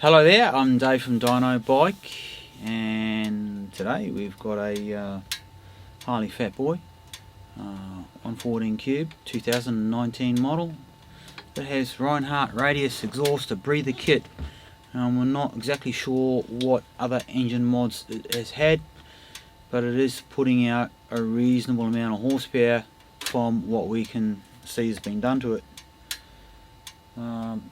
Hello there, I'm Dave from Dynobike, and today we've got a Harley Fatboy 114 Cube 2019 model that has Reinhardt radius exhaust, a breather kit. We're not exactly sure what other engine mods it has had, but it is putting out a reasonable amount of horsepower from what we can see has been done to it.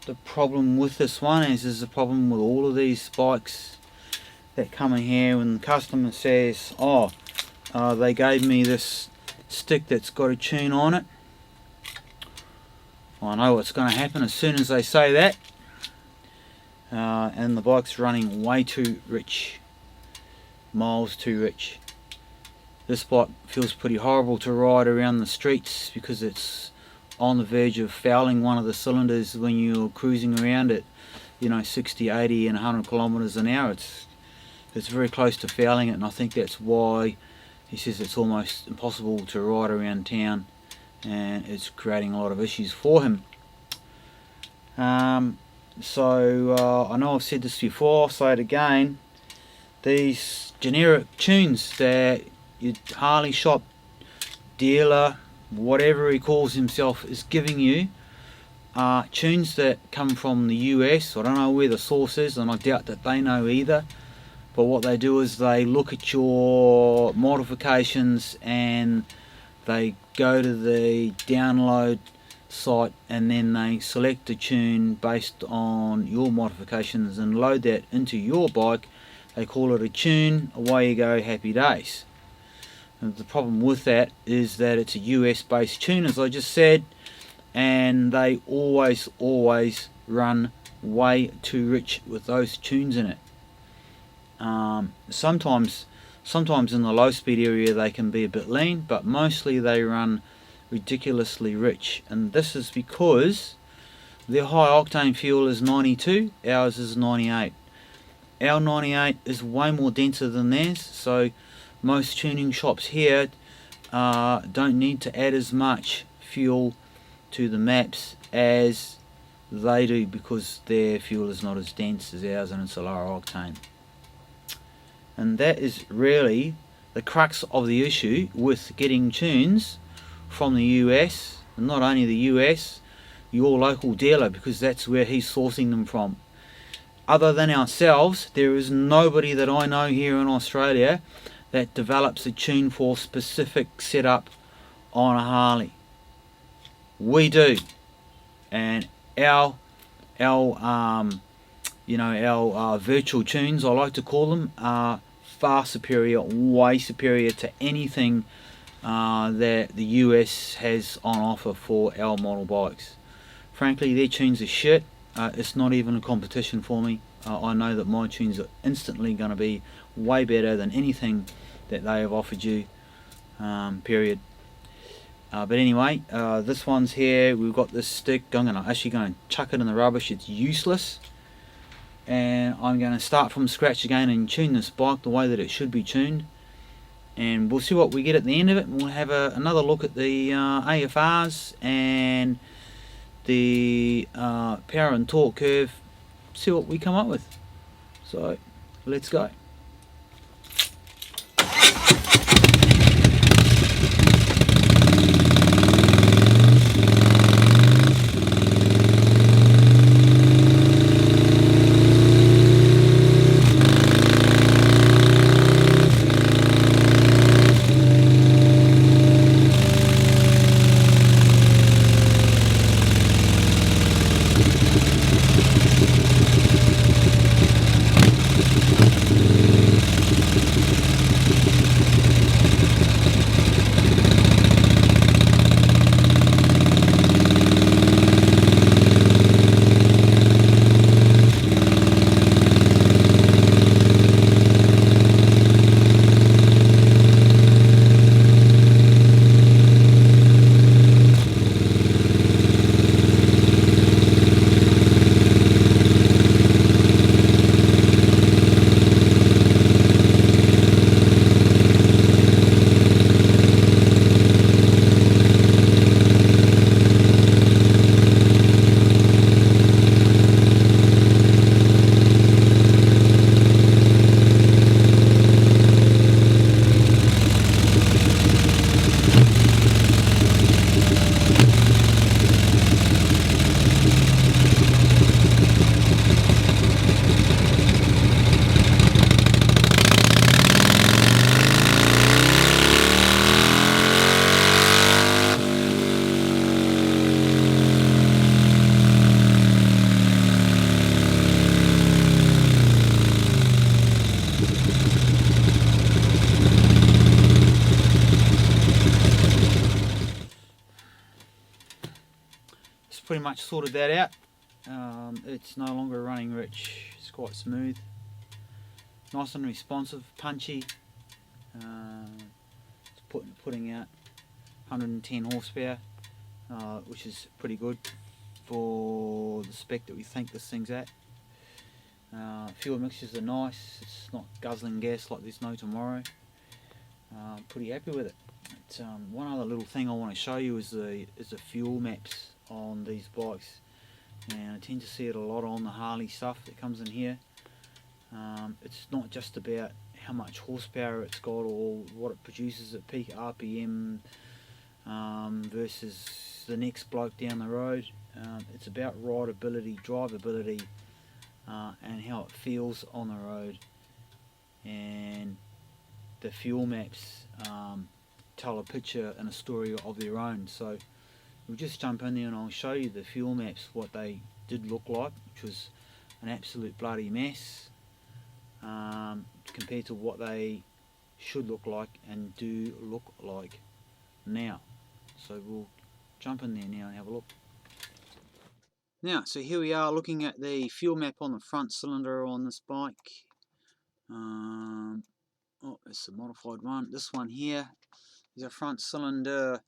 The problem with this one is the problem with all of these bikes that come in here when the customer says, they gave me this stick that's got a tune on it. I know what's going to happen as soon as they say that, and the bike's running way too rich, miles too rich. This bike feels pretty horrible to ride around the streets because it's on the verge of fouling one of the cylinders when you're cruising around at 60, 80 and 100 kilometers an hour. It's very close to fouling it, and I think that's why he says it's almost impossible to ride around town, and it's creating a lot of issues for him. So I know I've said this before, I'll say it again. These generic tunes that your Harley shop dealer, whatever he calls himself, is giving you are tunes that come from the US. I don't know where the source is, and I doubt that they know either, but what they do is they look at your modifications and they go to the download site, and then they select a tune based on your modifications and load that into your bike. They call it a tune, away you go, happy days. And the problem with that is that it's a US based tune, as I just said, and they always run way too rich with those tunes in it. Sometimes in the low speed area they can be a bit lean, but mostly they run ridiculously rich, and this is because their high octane fuel is 92, ours is 98. Our 98 is way more denser than theirs, so most tuning shops here don't need to add as much fuel to the maps as they do, because their fuel is not as dense as ours and it's a lower octane. And that is really the crux of the issue with getting tunes from the US, and not only the US, your local dealer, because that's where he's sourcing them from. Other than ourselves, there is nobody that I know here in Australia that develops a tune for specific setup on a Harley. We do, and our virtual tunes, I like to call them, are far superior, way superior to anything that the US has on offer for our model bikes. Frankly, their tunes are shit. It's not even a competition for me. I know that my tunes are instantly going to be way better than anything that they have offered you, period. But anyway, this one's here. We've got this stick. I'm actually going to chuck it in the rubbish. It's useless, and I'm going to start from scratch again and tune this bike the way that it should be tuned, and we'll see what we get at the end of it. We'll have another look at the AFRs and the power and torque curve, see what we come up with. So let's go. pretty much sorted that out. It's no longer running rich. It's quite smooth, nice and responsive, punchy. It's putting out 110 horsepower, which is pretty good for the spec that we think this thing's at. Fuel mixtures are nice. It's not guzzling gas like there's no tomorrow. Pretty happy with it. One other little thing I want to show you is the fuel maps on these bikes. And I tend to see it a lot on the Harley stuff that comes in here. It's not just about how much horsepower it's got or what it produces at peak RPM versus the next bloke down the road. It's about rideability, drivability, and how it feels on the road. And the fuel maps tell a picture and a story of their own. So we'll just jump in there and I'll show you the fuel maps, what they did look like, which was an absolute bloody mess compared to what they should look like and do look like now. So we'll jump in there now and have a look. Now, so here we are looking at the fuel map on the front cylinder on this bike. Oh, it's a modified one. This one here is a front cylinder.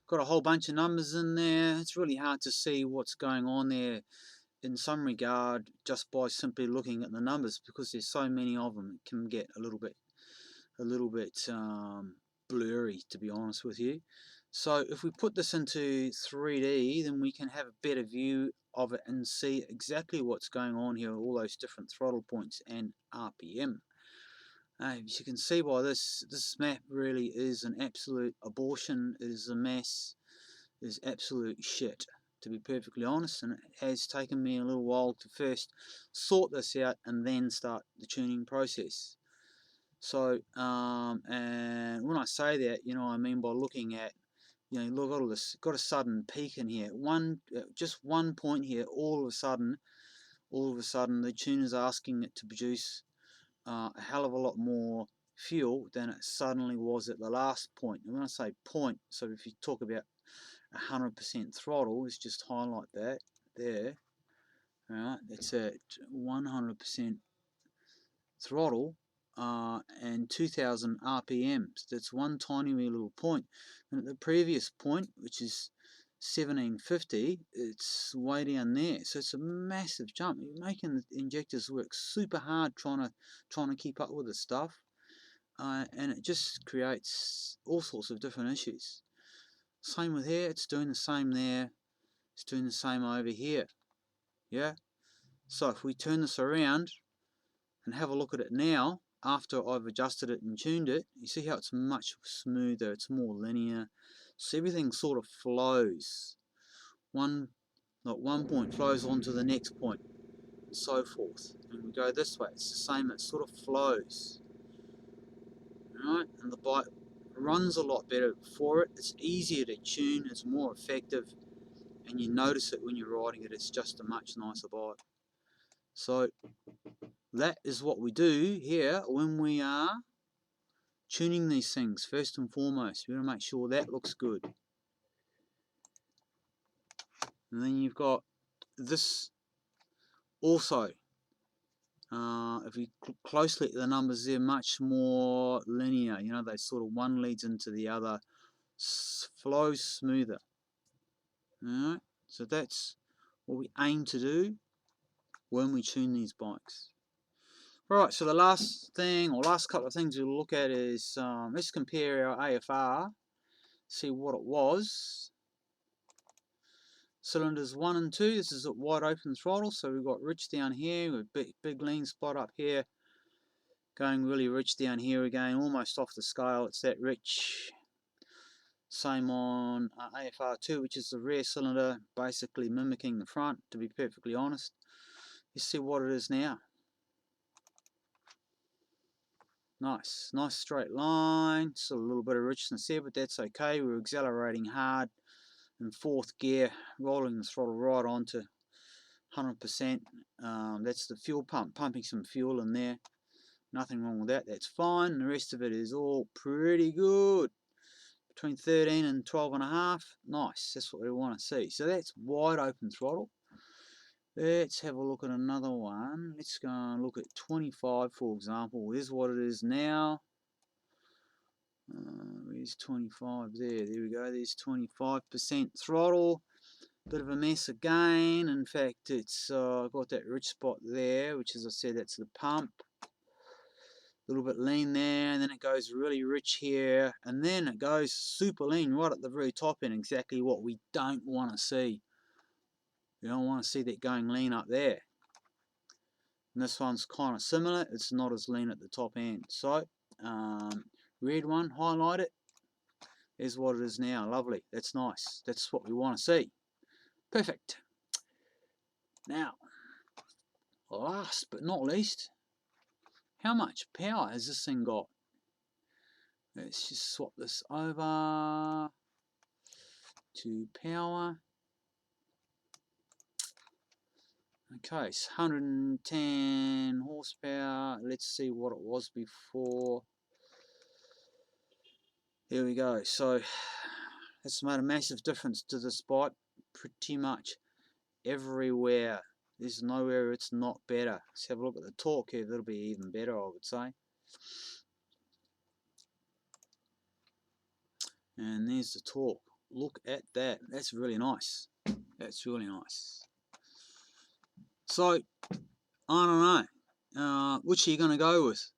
Got a whole bunch of numbers in there. It's really hard to see what's going on there in some regard just by simply looking at the numbers, because there's so many of them. It can get a little bit blurry, to be honest with you. So if we put this into 3D, then we can have a better view of it and see exactly what's going on here, all those different throttle points and RPM. As you can see by this map really is an absolute abortion. It is a mess. It is absolute shit, to be perfectly honest, and it has taken me a little while to first sort this out and then start the tuning process. So, and when I say that, you know, I mean by looking at, you know, look at all this, got a sudden peak in here. Just one point here, all of a sudden, the tuner's asking it to produce a hell of a lot more fuel than it suddenly was at the last point. And when I say point, so if you talk about 100% throttle, let's just highlight that there. Alright, it's at 100% throttle and 2000 RPMs. That's one tiny wee little point. And at the previous point, which is 1750, it's way down there. So it's a massive jump. You're making the injectors work super hard trying to keep up with the stuff, and it just creates all sorts of different issues. Same with here. It's doing the same there. It's doing the same over here. Yeah. So if we turn this around and have a look at it now, after I've adjusted it and tuned it, you see how it's much smoother, it's more linear, so everything sort of flows. One point flows on to the next point, and so forth. And we go this way, it's the same, it sort of flows. Alright, and the bike runs a lot better for it, it's easier to tune, it's more effective, and you notice it when you're riding it, it's just a much nicer bike. So that is what we do here when we are tuning these things. First and foremost, we want to make sure that looks good. And then you've got this also. If we look closely at the numbers, they're much more linear. You know, they sort of one leads into the other, flows smoother. Alright, so that's what we aim to do when we tune these bikes. Right, so the last thing, or last couple of things we'll look at is, let's compare our AFR, see what it was. Cylinders 1 and 2, this is at wide open throttle, so we've got rich down here, with big lean spot up here, going really rich down here again, almost off the scale, it's that rich. Same on AFR 2, which is the rear cylinder, basically mimicking the front, to be perfectly honest. You see what it is now. Nice straight line, still a little bit of richness there, but that's okay. We're accelerating hard in 4th gear, rolling the throttle right on to 100%. That's the fuel pump, pumping some fuel in there. Nothing wrong with that, that's fine. The rest of it is all pretty good. between 13 and 12.5. Nice, that's what we want to see. So that's wide open throttle. Let's have a look at another one. Let's go and look at 25, for example. Here's what it is now. Where's 25 there? There we go. There's 25% throttle. Bit of a mess again. In fact, it's got that rich spot there, which, as I said, that's the pump. A little bit lean there, and then it goes really rich here, and then it goes super lean right at the very top end. Exactly what we don't want to see. You don't want to see that going lean up there. And this one's kind of similar. It's not as lean at the top end. So, red one, highlight it. Here's what it is now. Lovely. That's nice. That's what we want to see. Perfect. Now, last but not least, how much power has this thing got? Let's just swap this over to power. Okay, it's 110 horsepower. Let's see what it was before. Here we go. So it's made a massive difference to this bike. Pretty much everywhere. There's nowhere it's not better. Let's have a look at the torque here. That'll be even better, I would say. And there's the torque. Look at that. That's really nice. That's really nice. So, I don't know. Which are you going to go with?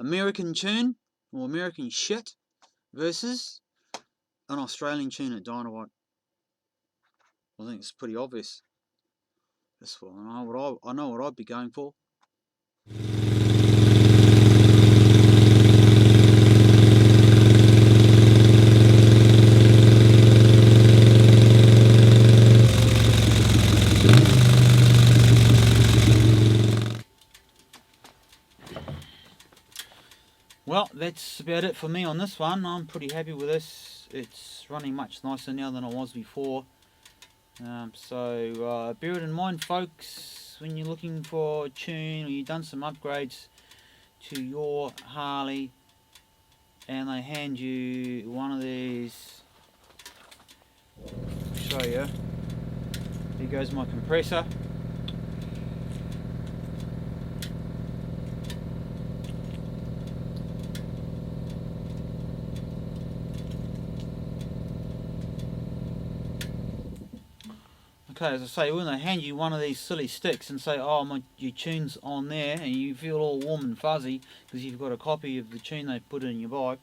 American tune or American shit versus an Australian tune at Dynobike? I think it's pretty obvious. That's what I know what I'd be going for. Well, that's about it for me on this one. I'm pretty happy with this. It's running much nicer now than it was before. So bear it in mind, folks, when you're looking for a tune or you've done some upgrades to your Harley and they hand you one of these. I'll show you. Here goes my compressor. Okay, as I say, when they hand you one of these silly sticks and say, oh, your tune's on there, and you feel all warm and fuzzy because you've got a copy of the tune they put in your bike.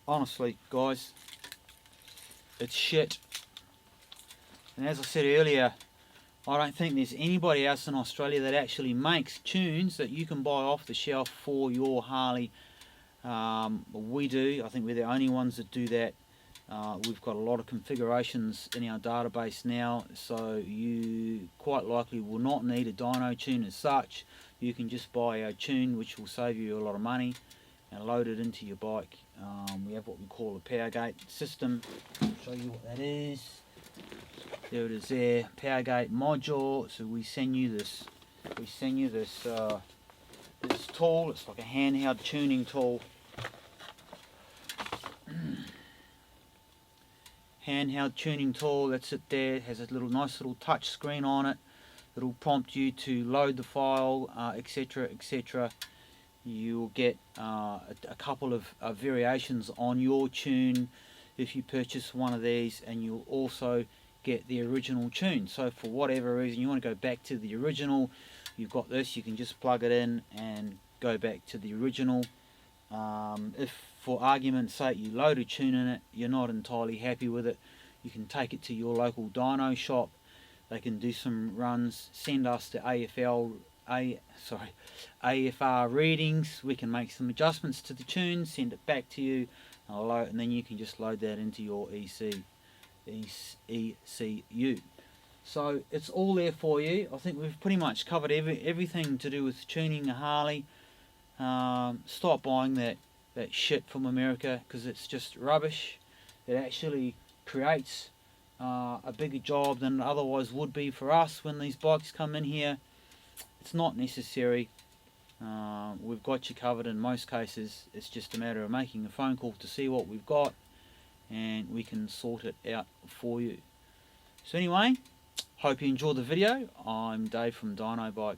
Honestly, guys, it's shit. And as I said earlier, I don't think there's anybody else in Australia that actually makes tunes that you can buy off the shelf for your Harley. We do. I think we're the only ones that do that. We've got a lot of configurations in our database now, so you quite likely will not need a dyno tune as such. You can just buy a tune which will save you a lot of money and load it into your bike. We have what we call a power gate system. I'll show you what that is. There it is there, power gate module. So we send you this this tool. It's like a handheld tuning tool. Handheld tuning tool, that's it there. It has a nice little touch screen on it. It'll prompt you to load the file, etc, etc. You'll get a couple of variations on your tune if you purchase one of these, and you'll also get the original tune. So for whatever reason you want to go back to the original, you've got this. You can just plug it in and go back to the original. If for argument's sake you load a tune in it, you're not entirely happy with it, you can take it to your local dyno shop. They can do some runs, send us the AFR readings. We can make some adjustments to the tune, send it back to you, and then you can just load that into your ECU. So it's all there for you. I think we've pretty much covered everything to do with tuning a Harley. Stop buying that shit from America, because it's just rubbish. It actually creates a bigger job than it otherwise would be for us when these bikes come in here. It's not necessary. We've got you covered in most cases. It's just a matter of making a phone call to see what we've got, and we can sort it out for you. So anyway, hope you enjoyed the video. I'm Dave from Dynobike.